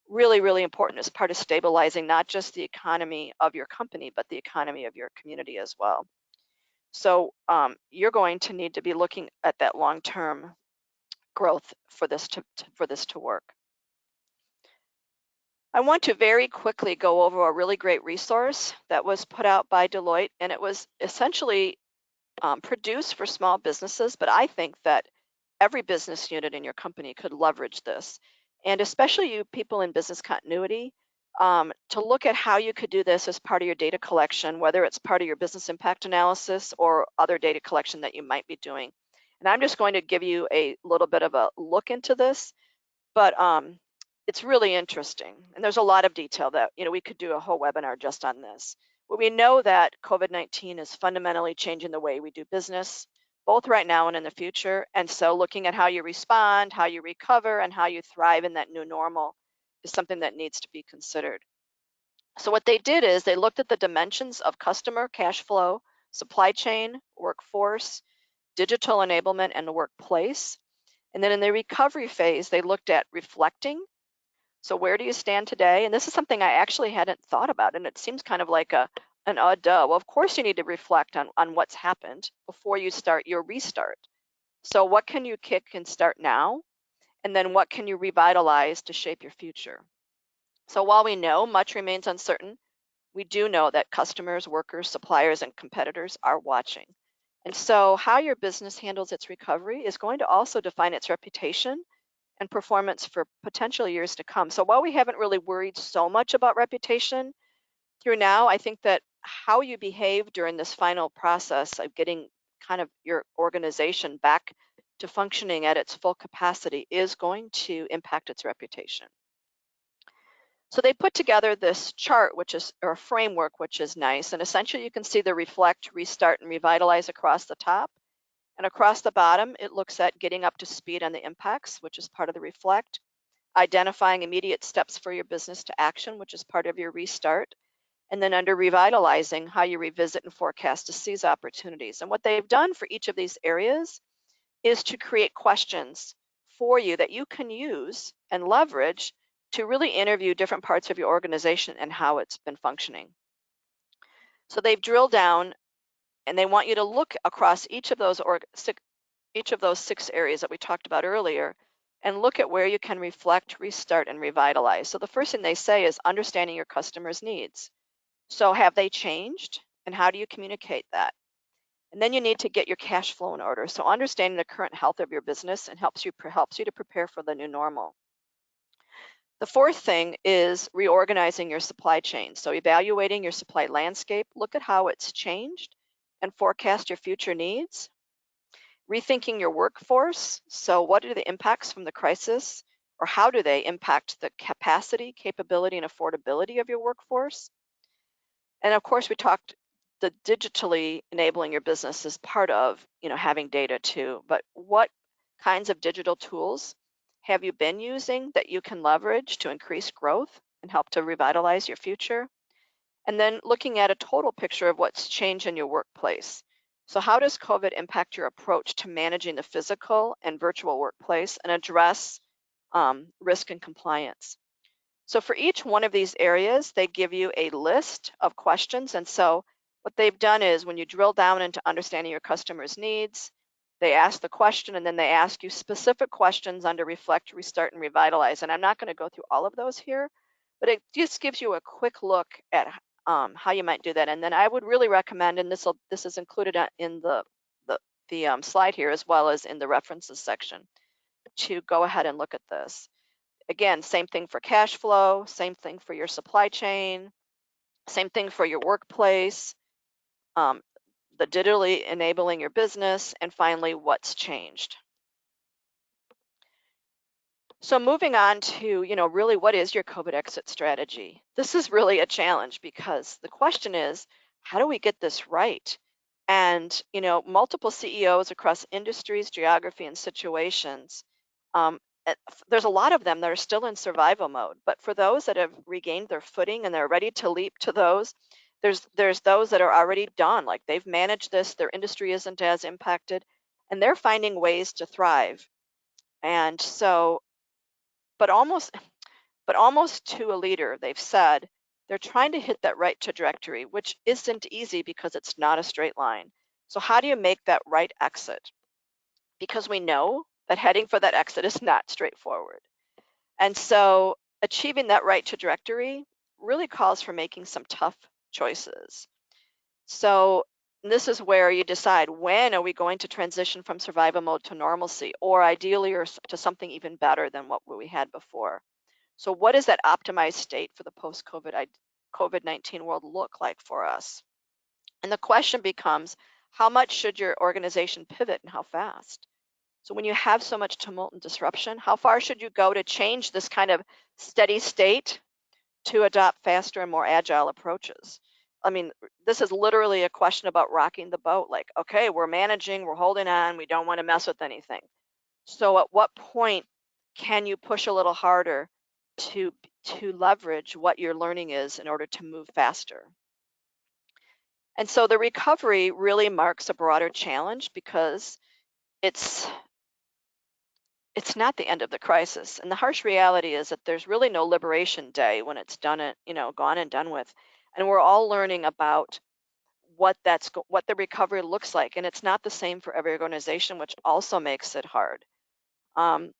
really, really important as part of stabilizing not just the economy of your company, but the economy of your community as well. So you're going to need to be looking at that long-term growth for this to work. I want to very quickly go over a really great resource that was put out by Deloitte, and it was essentially produced for small businesses, but I think that every business unit in your company could leverage this, and especially you people in business continuity, to look at how you could do this as part of your data collection, whether it's part of your business impact analysis or other data collection that you might be doing. And I'm just going to give you a little bit of a look into this, but it's really interesting. And there's a lot of detail that, we could do a whole webinar just on this. But we know that COVID-19 is fundamentally changing the way we do business, both right now and in the future. And so looking at how you respond, how you recover, and how you thrive in that new normal is something that needs to be considered. So what they did is they looked at the dimensions of customer cash flow, supply chain, workforce, digital enablement, and the workplace. And then in the recovery phase, they looked at reflecting. So where do you stand today? And this is something I actually hadn't thought about, and it seems kind of like an odd duh. Well, of course you need to reflect on what's happened before you start your restart. So what can you kick and start now? And then what can you revitalize to shape your future? So while we know much remains uncertain, we do know that customers, workers, suppliers, and competitors are watching. And so how your business handles its recovery is going to also define its reputation and performance for potential years to come. So while we haven't really worried so much about reputation through now, I think that how you behave during this final process of getting kind of your organization back to functioning at its full capacity is going to impact its reputation. So they put together this chart, which is, or a framework, which is nice. And essentially you can see the reflect, restart, and revitalize across the top. And across the bottom, it looks at getting up to speed on the impacts, which is part of the reflect, identifying immediate steps for your business to action, which is part of your restart, and then under revitalizing, how you revisit and forecast to seize opportunities. And what they've done for each of these areas is to create questions for you that you can use and leverage to really interview different parts of your organization and how it's been functioning. So they've drilled down and they want you to look across each of those six areas that we talked about earlier and look at where you can reflect, restart, and revitalize. So the first thing they say is understanding your customers' needs. So have they changed and how do you communicate that? And then you need to get your cash flow in order. So understanding the current health of your business and helps you to prepare for the new normal. The fourth thing is reorganizing your supply chain. So evaluating your supply landscape, look at how it's changed and forecast your future needs. Rethinking your workforce. So what are the impacts from the crisis, or how do they impact the capacity, capability, and affordability of your workforce? And of course, we talked the digitally enabling your business is part of, having data too. But what kinds of digital tools have you been using that you can leverage to increase growth and help to revitalize your future? And then looking at a total picture of what's changed in your workplace. So how does COVID impact your approach to managing the physical and virtual workplace and address risk and compliance? So for each one of these areas, they give you a list of questions. And so what they've done is when you drill down into understanding your customers' needs, they ask the question and then they ask you specific questions under reflect, restart, and revitalize. And I'm not going to go through all of those here, but it just gives you a quick look at how you might do that. And then I would really recommend, and this is included in the slide here as well as in the references section, to go ahead and look at this. Again, same thing for cash flow, same thing for your supply chain, same thing for your workplace, um, the digitally enabling your business, and finally, what's changed. So moving on to, really what is your COVID exit strategy? This is really a challenge because the question is, how do we get this right? And, multiple CEOs across industries, geography, and situations, um, there's a lot of them that are still in survival mode. But for those that have regained their footing and they're ready to leap to those, there's those that are already done. Like they've managed this, their industry isn't as impacted, and they're finding ways to thrive. And so, but almost but almost to a leader, they've said they're trying to hit that right trajectory, which isn't easy because it's not a straight line. So how do you make that right exit? Because we know that heading for that exit is not straightforward. And so achieving that right trajectory really calls for making some tough choices. So this is where you decide, when are we going to transition from survival mode to normalcy, or ideally or to something even better than what we had before? So what does that optimized state for the post-COVID-19 world look like for us? And the question becomes, how much should your organization pivot and how fast? So when you have so much tumult and disruption, how far should you go to change this kind of steady state to adopt faster and more agile approaches? I mean, this is literally a question about rocking the boat. Like, okay, we're managing, we're holding on, we don't want to mess with anything. So at what point can you push a little harder to leverage what your learning is in order to move faster. And so the recovery really marks a broader challenge because it's it's not the end of the crisis. And the harsh reality is that there's really no liberation day when it's done it, gone and done with. And we're all learning about what the recovery looks like, and it's not the same for every organization, which also makes it hard. Um,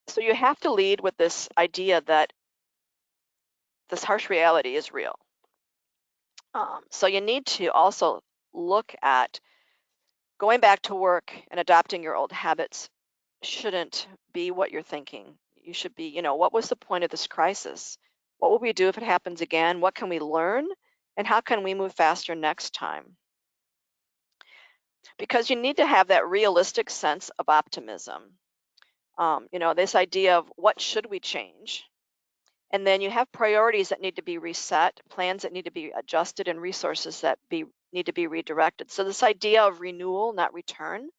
so you have to lead with this idea that this harsh reality is real. So you need to also look at going back to work and adopting your old habits shouldn't be what you're thinking. You should be, what was the point of this crisis? What will we do if it happens again? What can we learn? And how can we move faster next time? Because you need to have that realistic sense of optimism. This idea of what should we change? And then you have priorities that need to be reset, plans that need to be adjusted, and resources that need to be redirected. So this idea of renewal, not return,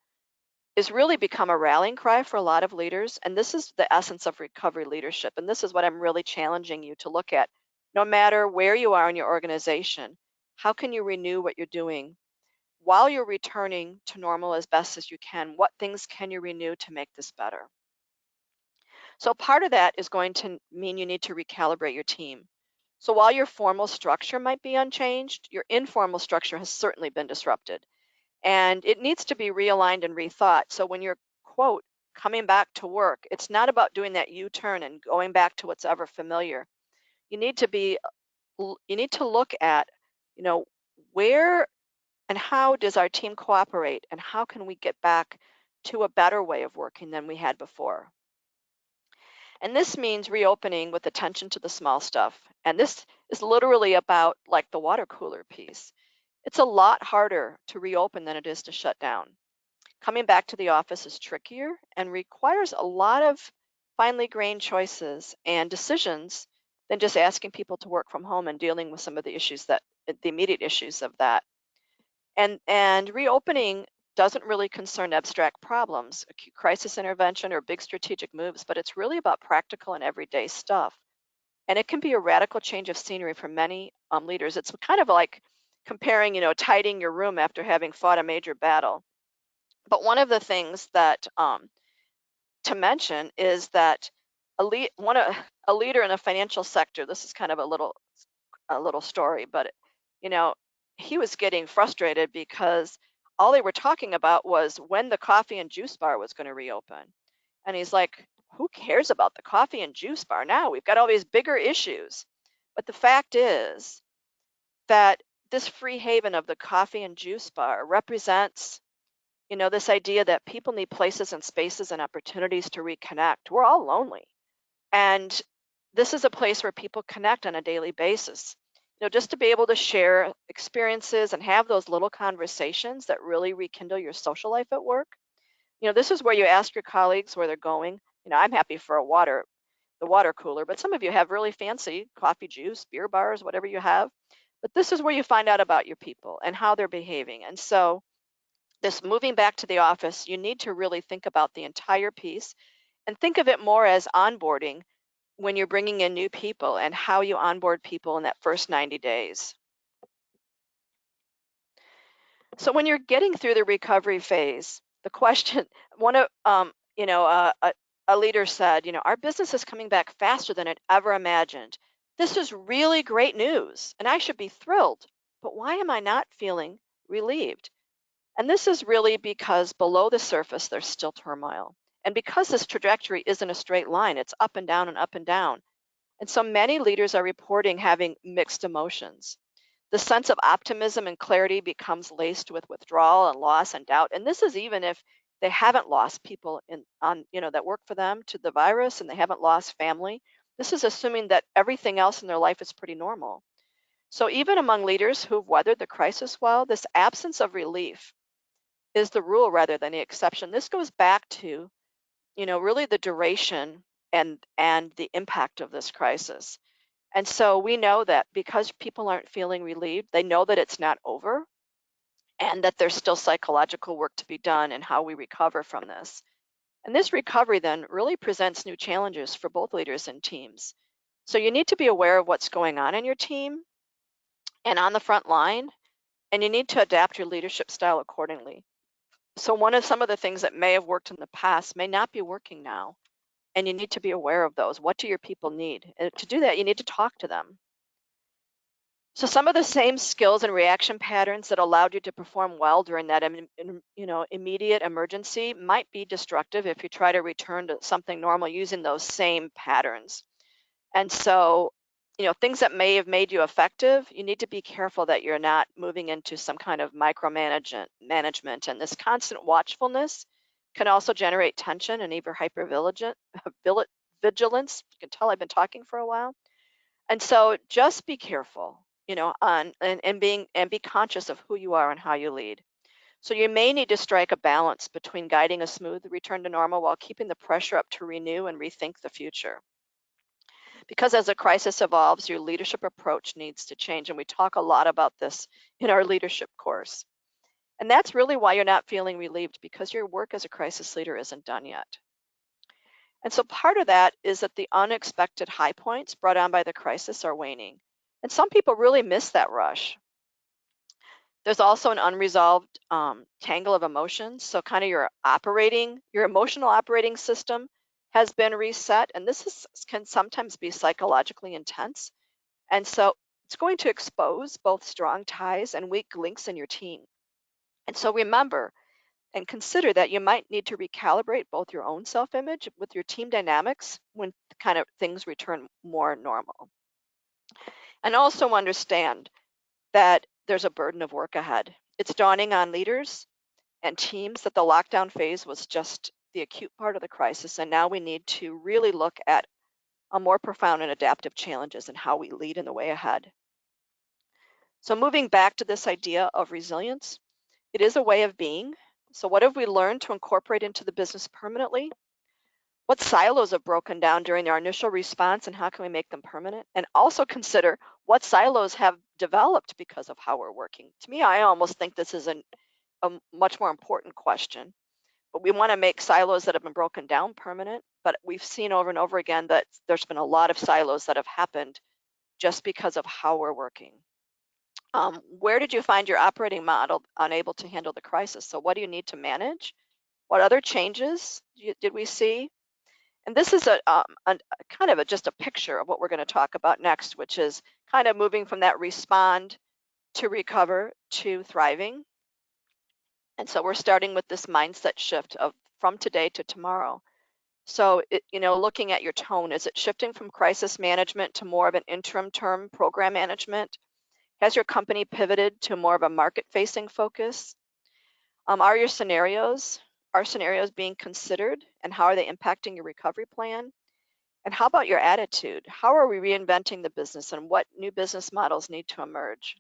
is really become a rallying cry for a lot of leaders. And this is the essence of recovery leadership. And this is what I'm really challenging you to look at. No matter where you are in your organization, how can you renew what you're doing while you're returning to normal as best as you can? What things can you renew to make this better? So part of that is going to mean you need to recalibrate your team. So while your formal structure might be unchanged, your informal structure has certainly been disrupted. And it needs to be realigned and rethought. So when you're, quote, coming back to work, it's not about doing that U-turn and going back to what's ever familiar. You need to look at, where and how does our team cooperate, and how can we get back to a better way of working than we had before? And this means reopening with attention to the small stuff. And this is literally about like the water cooler piece. It's a lot harder to reopen than it is to shut down. Coming back to the office is trickier and requires a lot of finely grained choices and decisions than just asking people to work from home and dealing with some of the immediate issues of that. And reopening doesn't really concern abstract problems, acute crisis intervention or big strategic moves, but it's really about practical and everyday stuff. And it can be a radical change of scenery for many leaders. It's kind of like comparing, tidying your room after having fought a major battle. But one of the things that to mention is that a leader in the financial sector. This is kind of a little story, but you know, he was getting frustrated because all they were talking about was when the coffee and juice bar was going to reopen. And he's like, who cares about the coffee and juice bar now? We've got all these bigger issues. But the fact is that this free haven of the coffee and juice bar represents, this idea that people need places and spaces and opportunities to reconnect. We're all lonely. And this is a place where people connect on a daily basis. Just to be able to share experiences and have those little conversations that really rekindle your social life at work. This is where you ask your colleagues where they're going. I'm happy for the water cooler, but some of you have really fancy coffee, juice, beer bars, whatever you have. But this is where you find out about your people and how they're behaving. And so this moving back to the office, you need to really think about the entire piece and think of it more as onboarding when you're bringing in new people and how you onboard people in that first 90 days. So when you're getting through the recovery phase, the question, one of, a leader said, our business is coming back faster than it ever imagined. This is really great news, and I should be thrilled. But why am I not feeling relieved? And this is really because below the surface, there's still turmoil. And because this trajectory isn't a straight line, it's up and down and up and down. And so many leaders are reporting having mixed emotions. The sense of optimism and clarity becomes laced with withdrawal and loss and doubt. And this is even if they haven't lost people that work for them to the virus, and they haven't lost family. This is assuming that everything else in their life is pretty normal. So even among leaders who've weathered the crisis well, this absence of relief is the rule rather than the exception. This goes back to, really the duration and the impact of this crisis. And so we know that because people aren't feeling relieved, they know that it's not over and that there's still psychological work to be done in how we recover from this. And this recovery then really presents new challenges for both leaders and teams. So you need to be aware of what's going on in your team and on the front line, and you need to adapt your leadership style accordingly. So some of the things that may have worked in the past may not be working now, and you need to be aware of those. What do your people need? And to do that, you need to talk to them. So some of the same skills and reaction patterns that allowed you to perform well during that immediate emergency might be destructive if you try to return to something normal using those same patterns. And so, things that may have made you effective, you need to be careful that you're not moving into some kind of management. And this constant watchfulness can also generate tension and even vigilance. You can tell I've been talking for a while. And so just be careful, and be conscious of who you are and how you lead. So you may need to strike a balance between guiding a smooth return to normal while keeping the pressure up to renew and rethink the future. Because as a crisis evolves, your leadership approach needs to change. And we talk a lot about this in our leadership course. And that's really why you're not feeling relieved, because your work as a crisis leader isn't done yet. And so part of that is that the unexpected high points brought on by the crisis are waning. And some people really miss that rush. There's also an unresolved tangle of emotions. So kind of your emotional operating system has been reset. And can sometimes be psychologically intense. And so it's going to expose both strong ties and weak links in your team. And so remember and consider that you might need to recalibrate both your own self-image with your team dynamics when kind of things return more normal. And also understand that there's a burden of work ahead. It's dawning on leaders and teams that the lockdown phase was just the acute part of the crisis, and now we need to really look at a more profound and adaptive challenges and how we lead in the way ahead. So moving back to this idea of resilience, it is a way of being. So what have we learned to incorporate into the business permanently? What silos have broken down during our initial response and how can we make them permanent? And also consider what silos have developed because of how we're working. To me, I almost think this is a much more important question. But we want to make silos that have been broken down permanent. But we've seen over and over again that there's been a lot of silos that have happened just because of how we're working. Where did you find your operating model unable to handle the crisis? So what do you need to manage? What other changes did we see? And this is a kind of just a picture of what we're going to talk about next, which is kind of moving from that respond to recover to thriving. And so we're starting with this mindset shift of from today to tomorrow. So, looking at your tone, is it shifting from crisis management to more of an interim term program management? Has your company pivoted to more of a market-facing focus? Are scenarios being considered, and how are they impacting your recovery plan? And how about your attitude? How are we reinventing the business, and what new business models need to emerge?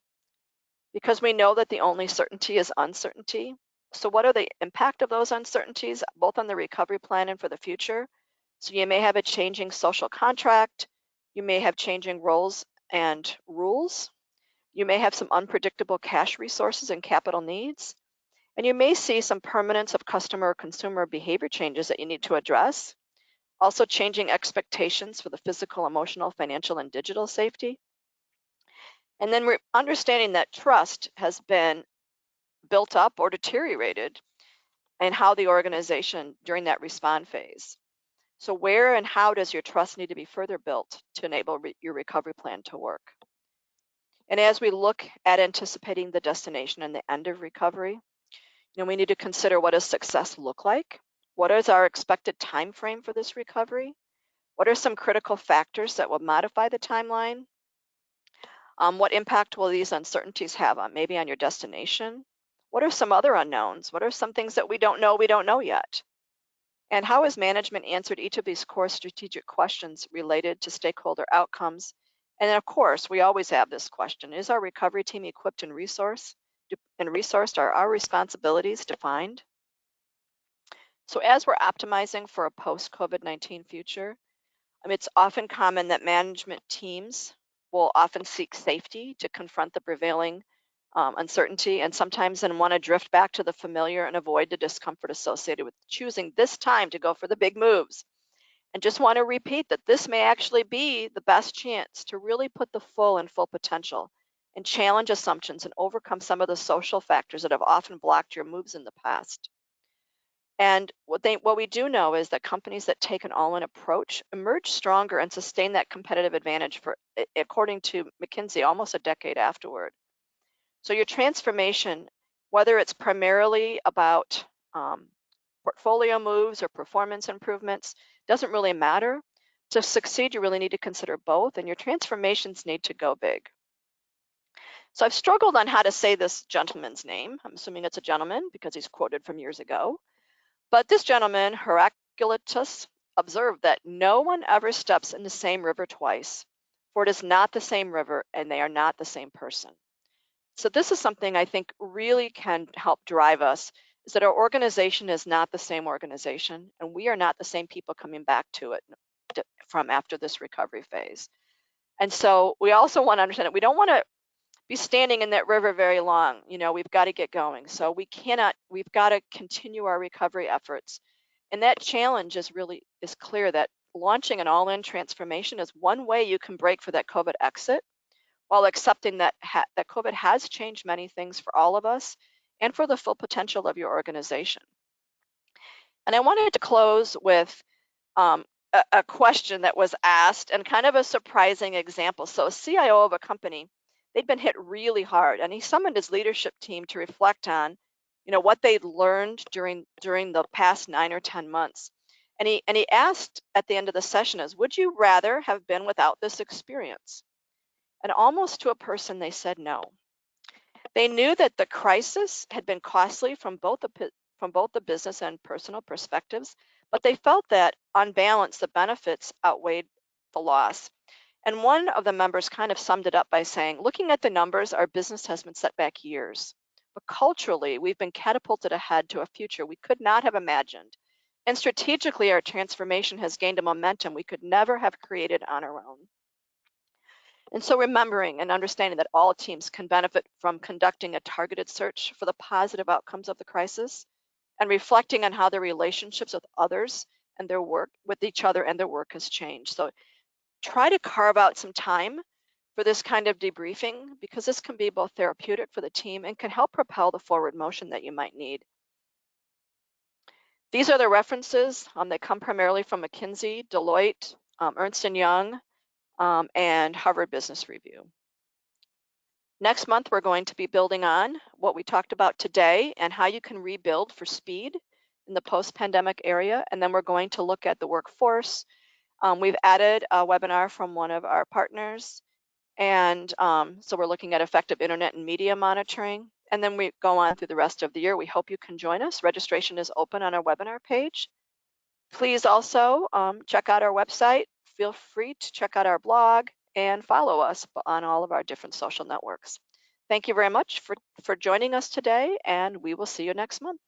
Because we know that the only certainty is uncertainty. So what are the impact of those uncertainties, both on the recovery plan and for the future? So you may have a changing social contract. You may have changing roles and rules. You may have some unpredictable cash resources and capital needs. And you may see some permanence of customer or consumer behavior changes that you need to address. Also changing expectations for the physical, emotional, financial, and digital safety. And then we're understanding that trust has been built up or deteriorated and how the organization during that respond phase. So where and how does your trust need to be further built to enable your recovery plan to work? And as we look at anticipating the destination and the end of recovery, we need to consider, what does success look like? What is our expected time frame for this recovery? What are some critical factors that will modify the timeline? What impact will these uncertainties have on maybe on your destination? What are some other unknowns? What are some things that we don't know yet? And how has management answered each of these core strategic questions related to stakeholder outcomes? And then, of course, we always have this question: is our recovery team equipped and resourced? Are our responsibilities defined? So as we're optimizing for a post-COVID-19 future, it's often common that management teams will often seek safety to confront the prevailing uncertainty, and sometimes then want to drift back to the familiar and avoid the discomfort associated with choosing this time to go for the big moves. And just want to repeat that this may actually be the best chance to really put the full potential and challenge assumptions and overcome some of the social factors that have often blocked your moves in the past. And what we do know is that companies that take an all-in approach emerge stronger and sustain that competitive advantage for, according to McKinsey, almost a decade afterward. So your transformation, whether it's primarily about portfolio moves or performance improvements, doesn't really matter. To succeed, you really need to consider both, and your transformations need to go big. So I've struggled on how to say this gentleman's name. I'm assuming it's a gentleman because he's quoted from years ago. But this gentleman, Heraclitus, observed that no one ever steps in the same river twice, for it is not the same river and they are not the same person. So this is something I think really can help drive us, is that our organization is not the same organization and we are not the same people coming back to it from after this recovery phase. And so we also want to understand that we don't want to be standing in that river very long. You know, we've got to get going. So we've got to continue our recovery efforts. And that challenge is clear that launching an all-in transformation is one way you can break for that COVID exit, while accepting that that COVID has changed many things for all of us and for the full potential of your organization. And I wanted to close with a question that was asked and kind of a surprising example. So a CIO of a company, they'd been hit really hard, and he summoned his leadership team to reflect on, what they'd learned during the past 9 or 10 months. And he asked at the end of the session is, would you rather have been without this experience? And almost to a person, they said no. They knew that the crisis had been costly from both the business and personal perspectives, but they felt that on balance, the benefits outweighed the loss. And one of the members kind of summed it up by saying, looking at the numbers, our business has been set back years. But culturally, we've been catapulted ahead to a future we could not have imagined. And strategically, our transformation has gained a momentum we could never have created on our own. And so remembering and understanding that all teams can benefit from conducting a targeted search for the positive outcomes of the crisis and reflecting on how their relationships with others and their work with each other and their work has changed. So try to carve out some time for this kind of debriefing, because this can be both therapeutic for the team and can help propel the forward motion that you might need. These are the references. They come primarily from McKinsey, Deloitte, Ernst & Young, and Harvard Business Review. Next month, we're going to be building on what we talked about today and how you can rebuild for speed in the post-pandemic area. And then we're going to look at the workforce. We've added a webinar from one of our partners. And so we're looking at effective internet and media monitoring. And then we go on through the rest of the year. We hope you can join us. Registration is open on our webinar page. Please also check out our website. Feel free to check out our blog and follow us on all of our different social networks. Thank you very much for joining us today, and we will see you next month.